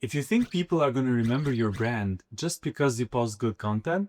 If you think people are going to remember your brand just because you post good content,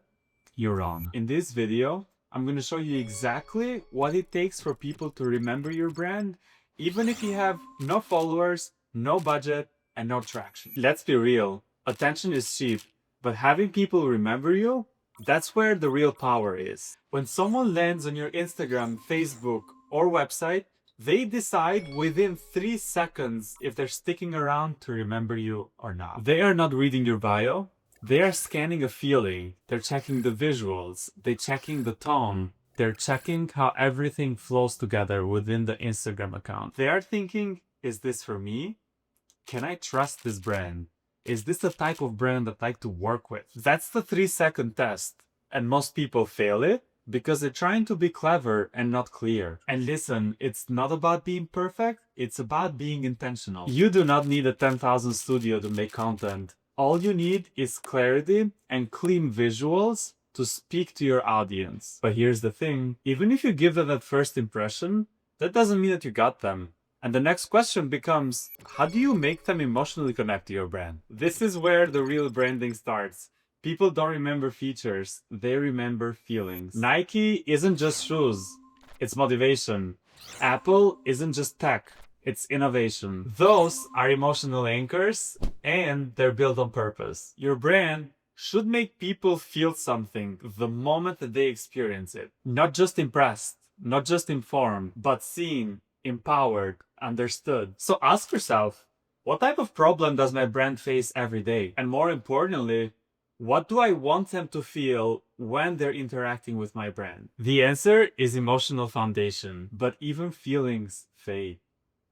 you're wrong. In this video, I'm going to show you exactly what it takes for people to remember your brand, even if you have no followers, no budget, and no traction. Let's be real, attention is cheap, but having people remember you, that's where the real power is. When someone lands on your Instagram, Facebook, or website, they decide within 3 seconds if they're sticking around to remember you or not. They are not reading your bio. They are scanning a feeling. They're checking the visuals. They're checking the tone. They're checking how everything flows together within the Instagram account. They are thinking, is this for me? Can I trust this brand? Is this the type of brand that I like to work with? That's the 3-second test. And most people fail it because they're trying to be clever and not clear. And listen, it's not about being perfect, it's about being intentional. You do not need a 10,000 studio to make content. All you need is clarity and clean visuals to speak to your audience. But here's the thing, even if you give them that first impression, that doesn't mean that you got them. And the next question becomes, how do you make them emotionally connect to your brand? This is where the real branding starts. People don't remember features, they remember feelings. Nike isn't just shoes, it's motivation. Apple isn't just tech, it's innovation. Those are emotional anchors and they're built on purpose. Your brand should make people feel something the moment that they experience it. Not just impressed, not just informed, but seen, empowered, understood. So ask yourself, what type of problem does my brand face every day? And more importantly, what do I want them to feel when they're interacting with my brand? The answer is emotional foundation, but even feelings fade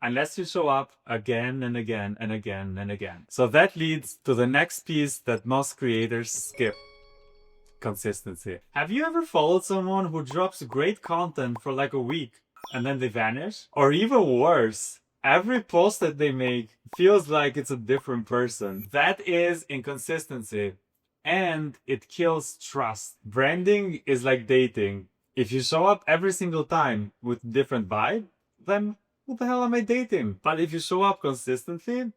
unless you show up again and again and again and again. So that leads to the next piece that most creators skip. Consistency. Have you ever followed someone who drops great content for like a week and then they vanish? Or even worse, every post that they make feels like it's a different person. That is inconsistency. And it kills trust. Branding is like dating. If you show up every single time with different vibe, then who the hell am I dating? But if you show up consistently,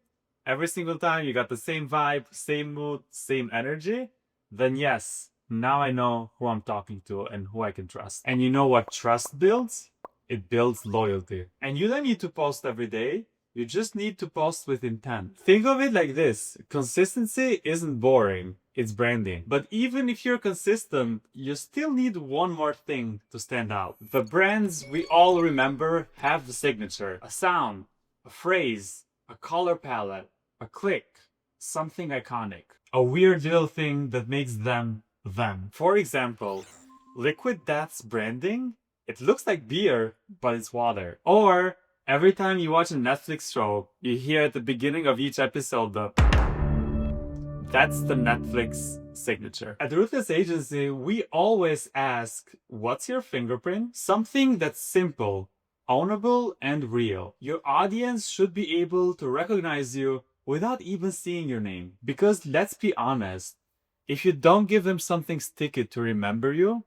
every single time you got the same vibe, same mood, same energy, then yes, now I know who I'm talking to and who I can trust. And you know what trust builds? It builds loyalty. And you don't need to post every day. You just need to post with intent. Think of it like this. Consistency isn't boring. It's branding. But even if you're consistent, you still need one more thing to stand out. The brands we all remember have the signature. A sound, a phrase, a color palette, a click, something iconic. A weird little thing that makes them them. For example, Liquid Death's branding, it looks like beer, but it's water. Or every time you watch a Netflix show, you hear at the beginning of each episode that's the Netflix signature. At Rootless Agency, we always ask, what's your fingerprint? Something that's simple, ownable, and real. Your audience should be able to recognize you without even seeing your name. Because let's be honest, if you don't give them something sticky to remember you,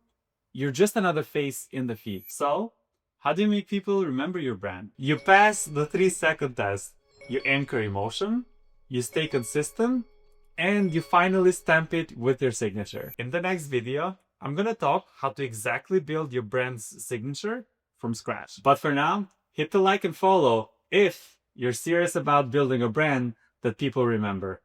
you're just another face in the feed. So, how do you make people remember your brand? You pass the 3-second test. You anchor emotion, you stay consistent, and you finally stamp it with your signature. In the next video, I'm gonna talk how to exactly build your brand's signature from scratch. But for now, hit the like and follow if you're serious about building a brand that people remember.